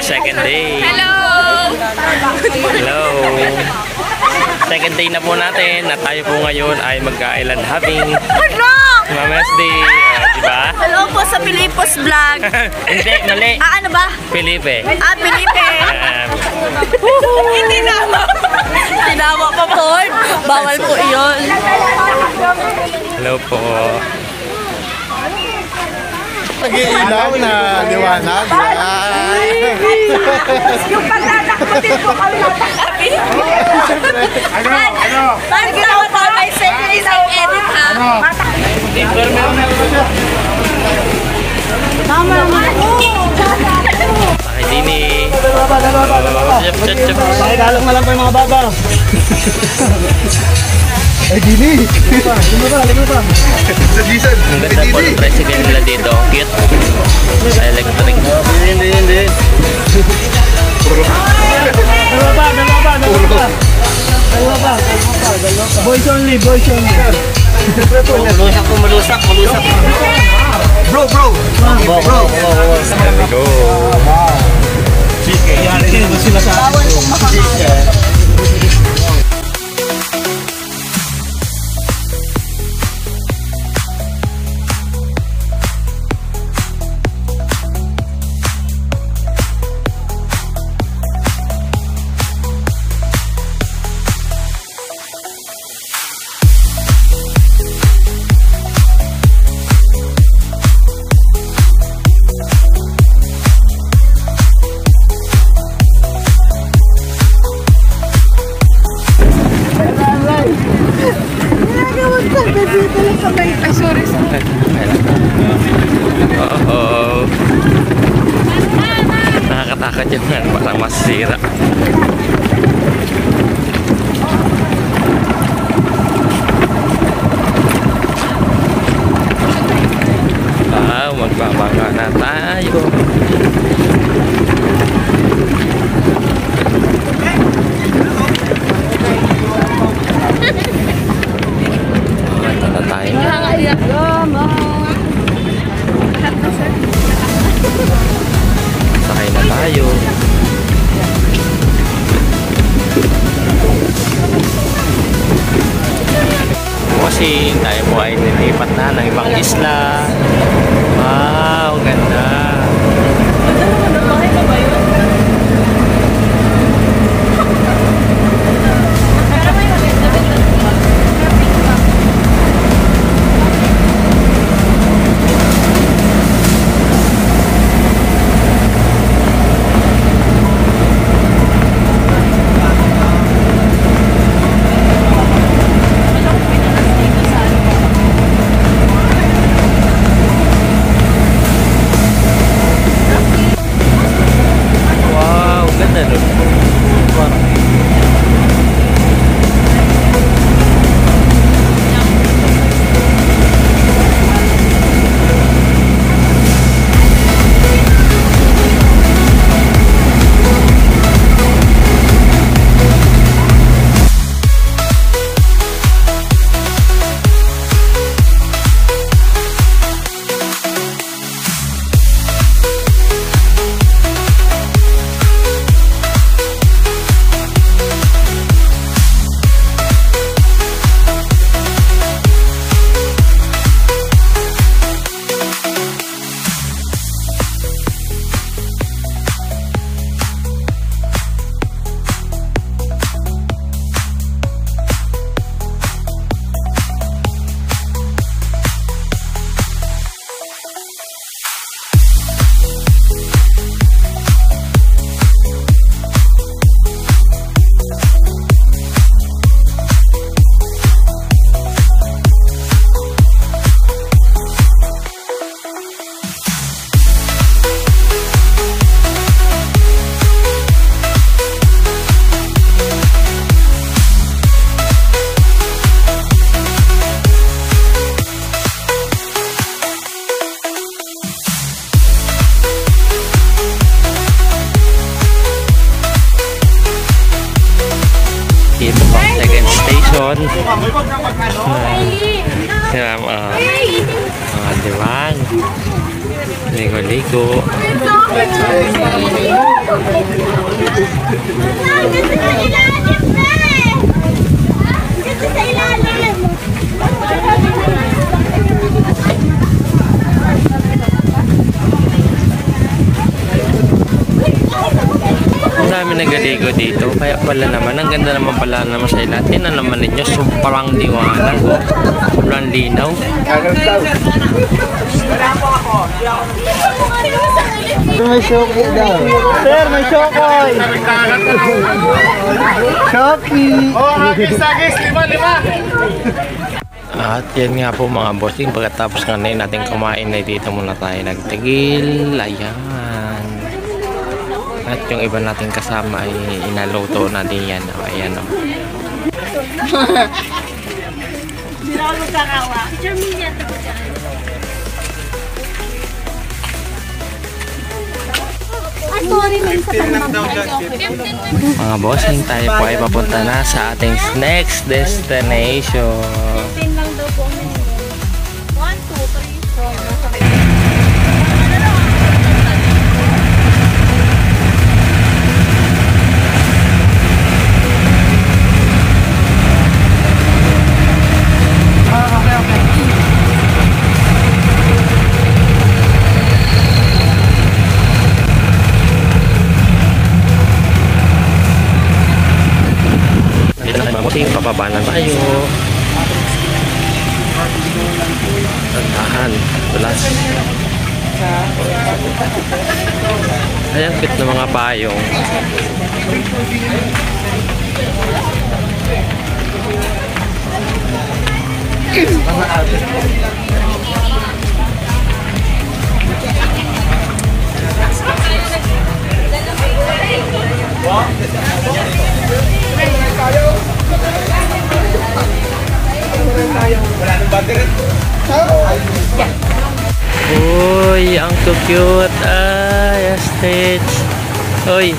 second day. Hello! Hello! Second day na po natin at tayo po ngayon ay mag-island hopping. Hello! Mama's Day, diba? Hello po sa Pilipos Vlog. Hindi, mali. Ano ba? Felipe. Felipe. Tinama. Tinama pa po. Bawal po iyon. Hello po. Pag-iilaw na liwanag. Yung paglalakbutin po kami natakapin. Ano? Pag-ilaw po may second sa edit ha. Tama naman. Ay, Dini. Pakidalok na lang po yung mga baba. Ay, Dini! Lumaba. Sa Gisan. Ang ganda po ng president nila dito. Cute. Sa electric. Hindi. Dalawa pa. Boys only. Malusak. Bro. There we go. Bawal pong makakain. Ay, sorry. Oh. Nakakatakot yung parang masira. Magbabanga na tayo. Sakay na tayo. Kasi tayo po ay nilipat na ng ibang isla. Wow, ganda. Ito pang second station. Diwang. Ligo-ligo. Ang dami nagaligo dito. Kaya pala naman, ang ganda naman pala naman sa ilan. Tingnan naman ninyo, sobrang liwanag. Sobrang linaw. May shoki daw. Sir, may shokoy. Shoki. Oh, agis, 5. At yan nga po mga bossing, pagkatapos nga na natin kumain ay dito muna tayo nagtigil. Ayan. At yung iba nating kasama ay inaluto natin yan. O, ayan o. Hindi na ako magkakawa. Mga bossing, tayo po ay papunta na sa ating next destination. 15 lang daw po. 1, 2, 3, 4. Pababa na tayo. Tantahan. Tulas. Ayan, kit na mga payong. Uy, ang cute. Ay, Stitch. Uy.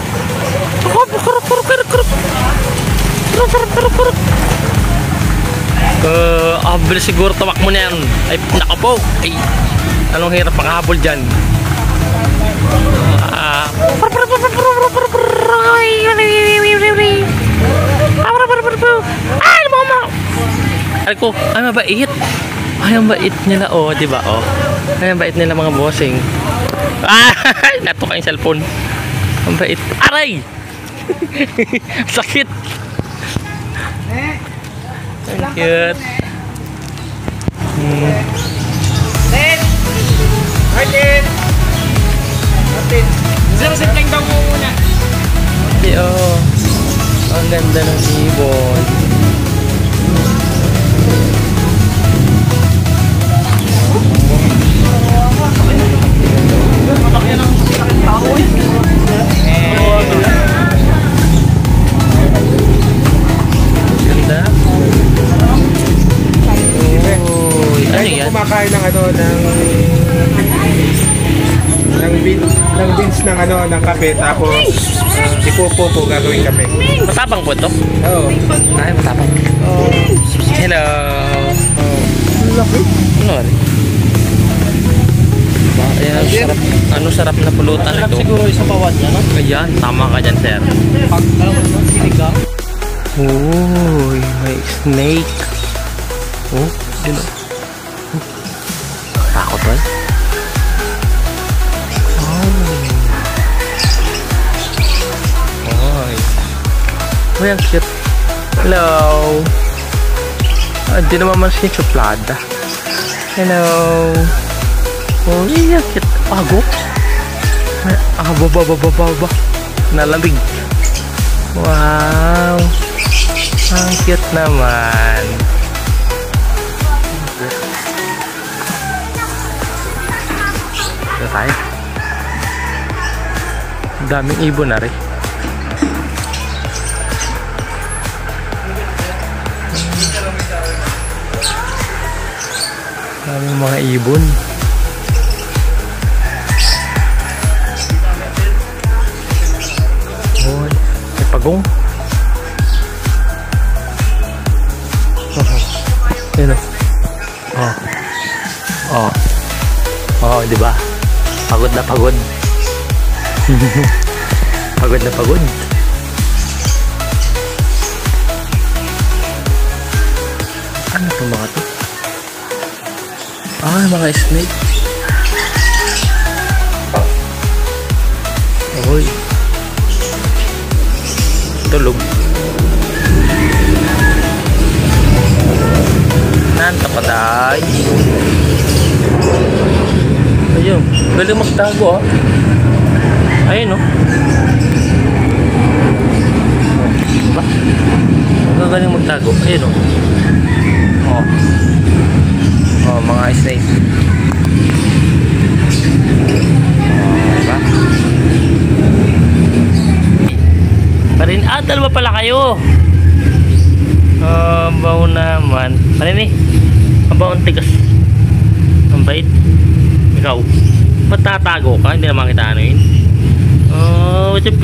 Bilis siguro tawak mo na yan. Ay, nako po. Ay, anong hirap makahabol dyan? Ay, mama. Ay ko, ay mabait. Ay, ang bait nila, oh, di ba, oh. Ay, ang bait nila mga bossing. Ay, natok ang cellphone. Ang bait. Aray! Sakit. Ang cute. Martin! Sir, sitting daw mo muna. Di, oh. Ang ganda ng ibon. Ganda. Uy, ano yan? Kumakain ng ano, ng beans ng ano, ng kape, tapos ipupo po gagawin kape. Matapang po ito? Oo. Ay, matapang. Oh. Hello. Oh. Laki. Ano rin? Ayan, sarap, ano sarap na pulutan ito. Siguro isang bawat yan, no? Ayan, tama ka dyan, sir. Siliga. Uy, may snake. Oh, yun o. Takot ba? Oy. Uy, ang cute. Hello. Hindi naman man siya suplada. Hello. Uy, ang cute. Ago. Baba. Nalamig. Wow. Ang cute naman. Ito tayo. Daming ibon na rin. Daming mga ibon. Hoy, may pagong. Yun o. Oh, di ba? Pagod na pagod. Pagod na pagod. Ano itong mga to? Ah, mga snake. Oy. Tulog. Nanta pa tayo. Ayun, galing magtago ah. Ayun oh. Diba? Galing magtago. Ayun oh. Oh. Oh, mga snake. Oh, diba? Parin, dalawa pala kayo. Baw naman. Parin eh. Baw ang tigas. Ang bait. Ikaw. Ba't tatago ka? Hindi naman kita ano yun. Chip.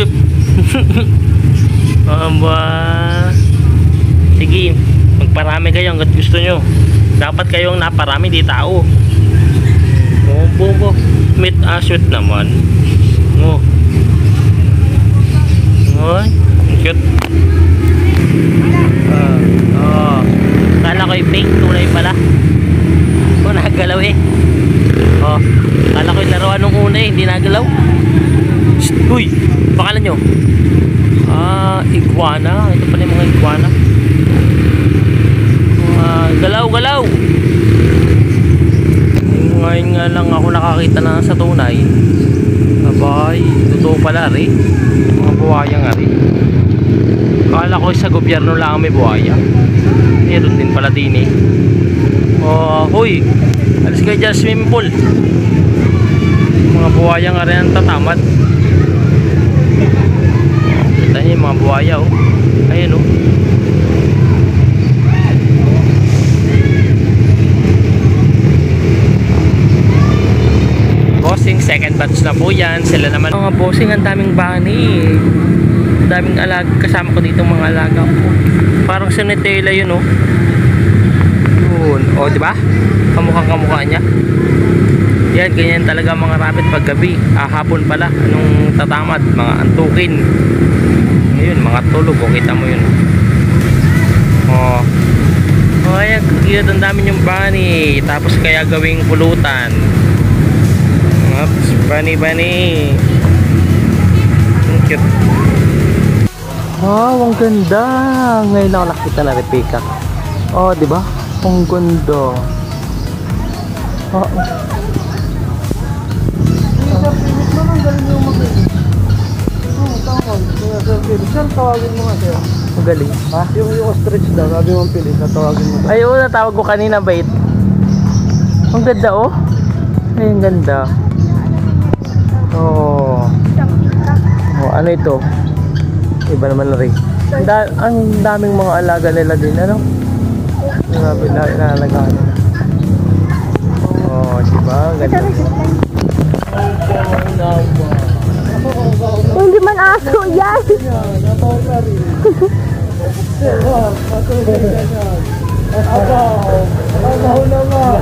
Ba. Sige. Magparami kayo hanggat gusto nyo. Dapat kayong naparami, di tao. Bo. Meet sweet naman. Ay, cute. Kala ko yung pink, tunay pala. Nagalaw eh. Kala ko yung laruan nung una eh, hindi nagalaw. Uy, pangalan nyo? Iguana. Ito pala yung mga iguana. Galaw. Ngayon nga lang ako nakakita na sa tunay. Abay, totoo pala rin. Mga buhaya nga rin. Kala ko sa gobyerno lang may buhaya. Meron din pala din eh. Huy, alis kayo dyan swimming pool. Mga buhaya nga rin ang tatamad. Kita niyo yung mga buhaya oh. Ayun oh. Bossing, second batch na po yan. Sila naman mga bossing, ang daming bunny. Ang daming alaga. Kasama ko dito mga alaga po. Parang si Nutella yun oh. Yun. O diba? Kamukha niya. Yan, ganyan talaga mga rabbit pag gabi. Hapon pala. Anong tatamad? Mga antukin. Ayun, mga tulog. O kita mo yun. Ayan, kagiyad ang dami yung bunny. Tapos kaya gawing pulutan. Oops, bunny. Ang cute. Wow, ang ganda. Ngayon ako nakita na replica. Di ba? Ang ganda. Sir, pinit mo nang galing yung magaling. Tawag. Sir, pinit. Sir, tawagin mo nga sir. Magaling. Ha? Yung ostrich daw, sabi mo pilit, natawagin mo. Ay, natawag ko kanina, bait. Ang ganda oh. Ay, ang ganda. Ano ito? Iba naman na rin. Ang daming mga alaga nila din, ano? Grabe na inaalagaan. Diba? Ganda. Hindi man aso yan. Nabaw ka rin. Abaw naman.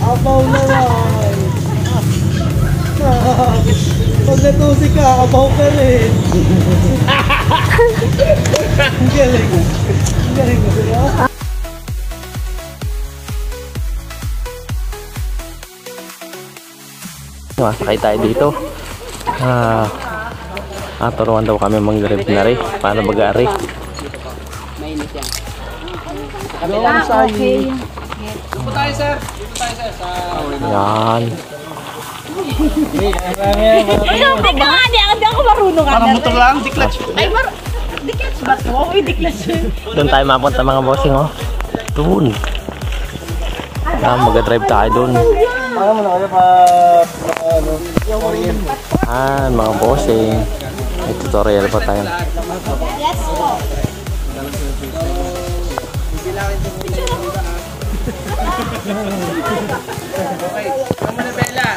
Abaw naman. Pag natusi ka, abaw ka rin. Ang galing. Ang galing mo, diba? Sakay tayo dito. Turuan daw kami mag-rib na rin. Paano mag-ari? Okay. Dito tayo, sir. Yan. Teka nga, hindi ako marunong. Parang motor lang, di-clutch. Ay, di-clutch ba ito? Uy, di-clutch. Doon tayo mapunta mga bossing oh. Doon. Mag-drive tayo doon. Alam mo na kayo Mga bossing. May tutorial pa tayo. Yes po. Okay, kamo na Bella.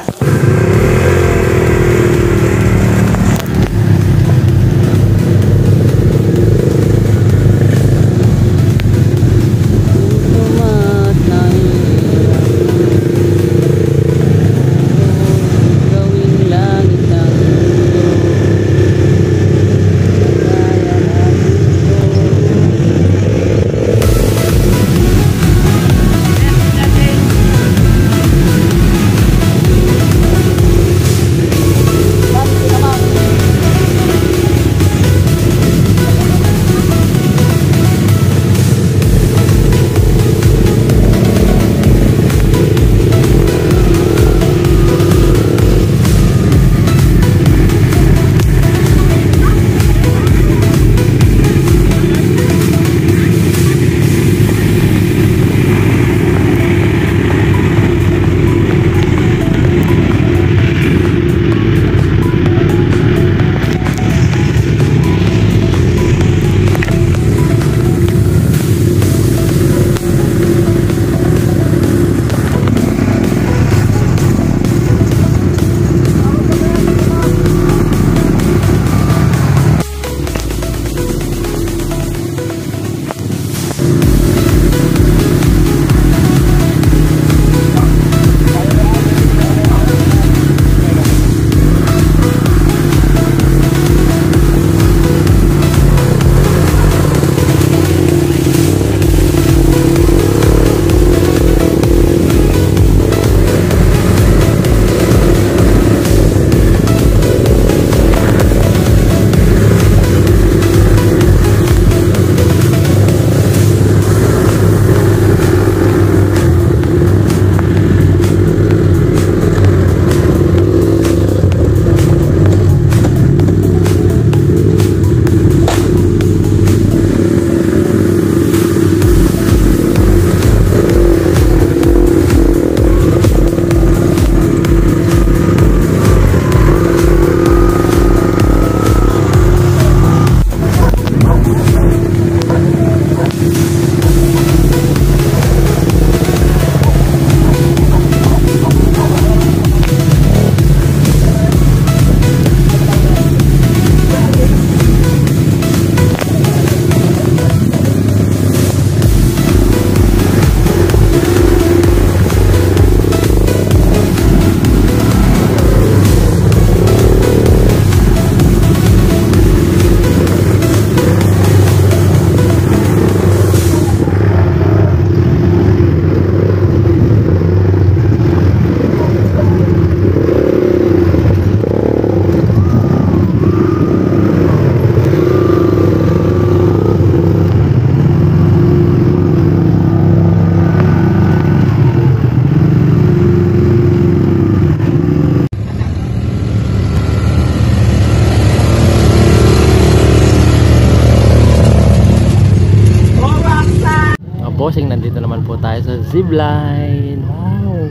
bossing, nandito naman po tayo sa zipline. Wow,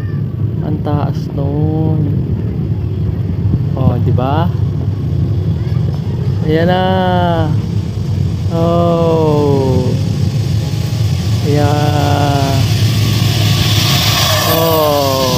ang taas nun. Oh, di ba? Ayan na. Oh, yeah. Oh.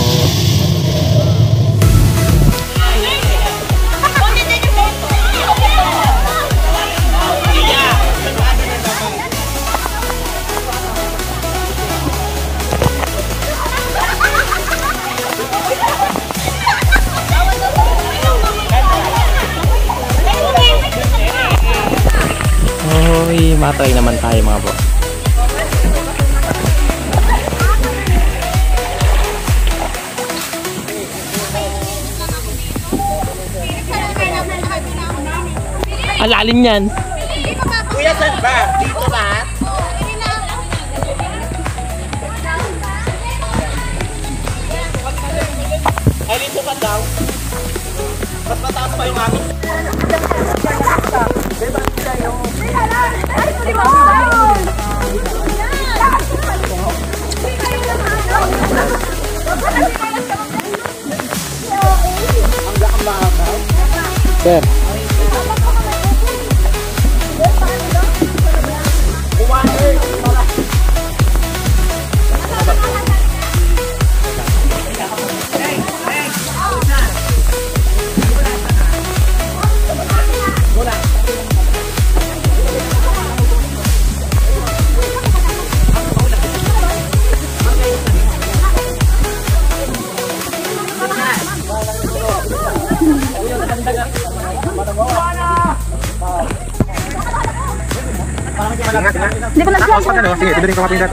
Uy, matay naman tayo mga boss. Ang lalim yan. Kuya, saan ba? Dito ba? Ay, dito ka daw. Mas mataas pa yung amin. Sir. Hindi ko lang siya. Sige, tibirin ko mapindat.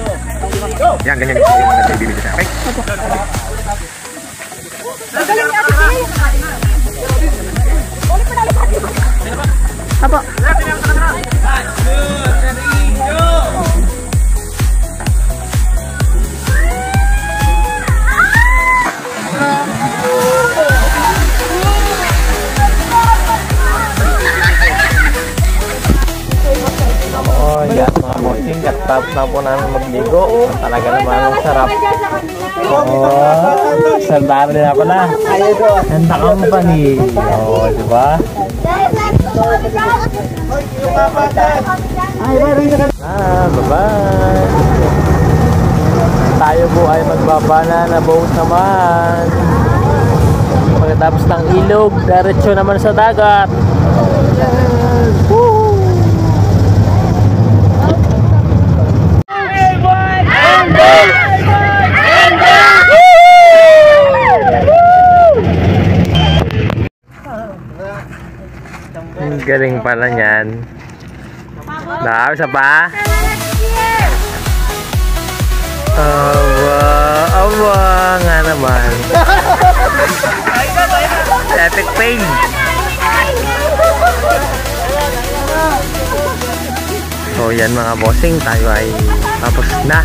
Yan, ganyan. Yung bibili siya. Okay? Magaling niya ate. Ulit pa nalit ate. Apo. Oh, yan mga bossing, tapos na po namin magligo. Talaga naman ang sarap. Oh, sandara din ako na. Ganda company. Oh, di ba? Bye-bye. Tayo po ay magbabana boat naman. Pagkatapos ng ilog, diretso naman sa dagat. Woo! Ang galing pala niyan. Nakawisa pa? Awa nga naman. Epic fail. So yan mga bossing, tayo ay tapos na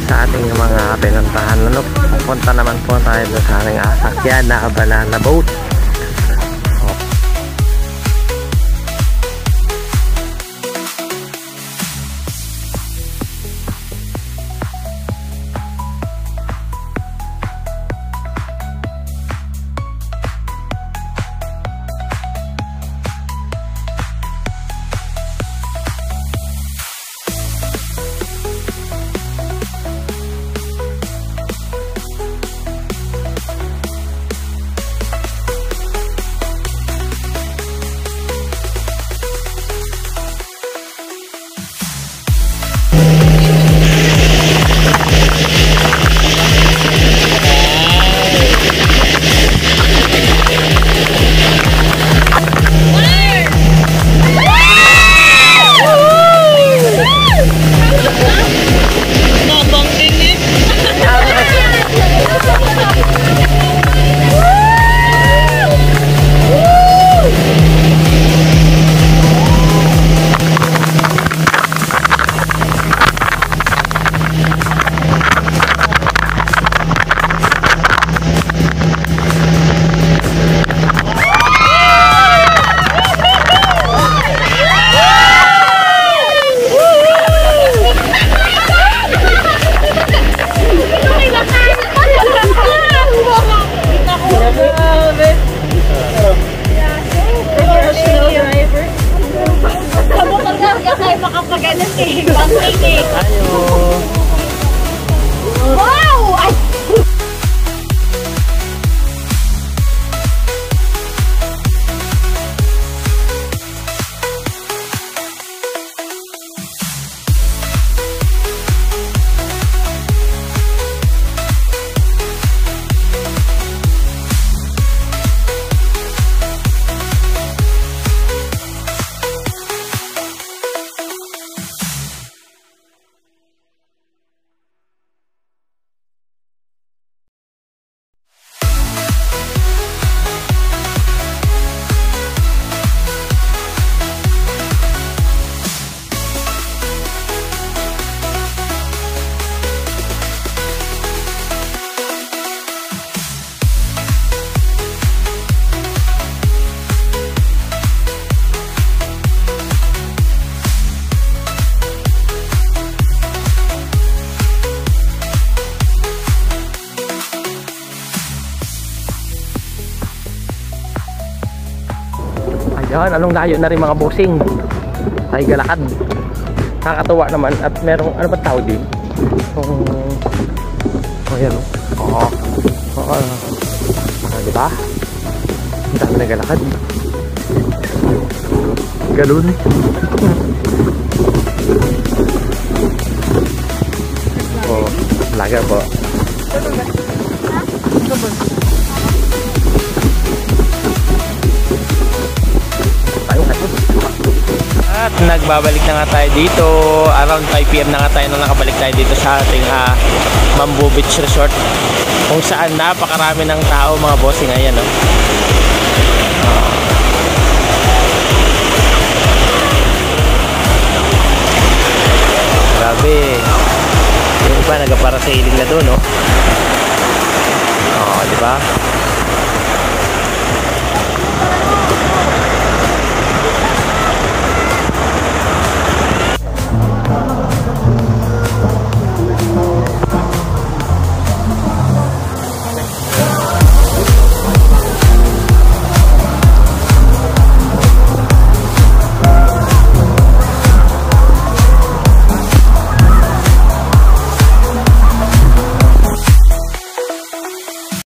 sa ating mga pinuntahan. Pupunta naman po tayo sa ating sasakyan na banana boat. makapagalan eh. Pang-take eh. Ayo. Wow! Ay! Ayan, anong layo na rin mga bossing. Ay galakad. Nakakatuwa naman at merong ano ba tawag din? Ayan oh. Diba? Ang dami na galakad. Galun. Oh, laga po. At nagbabalik na nga tayo dito. Around 5 PM na nga tayo nung nakabalik tayo dito sa ating Mambu Beach Resort, kung saan napakarami ng tao mga bossing. Ayan oh. Grabe. Yung iba nagparasailing na doon, no?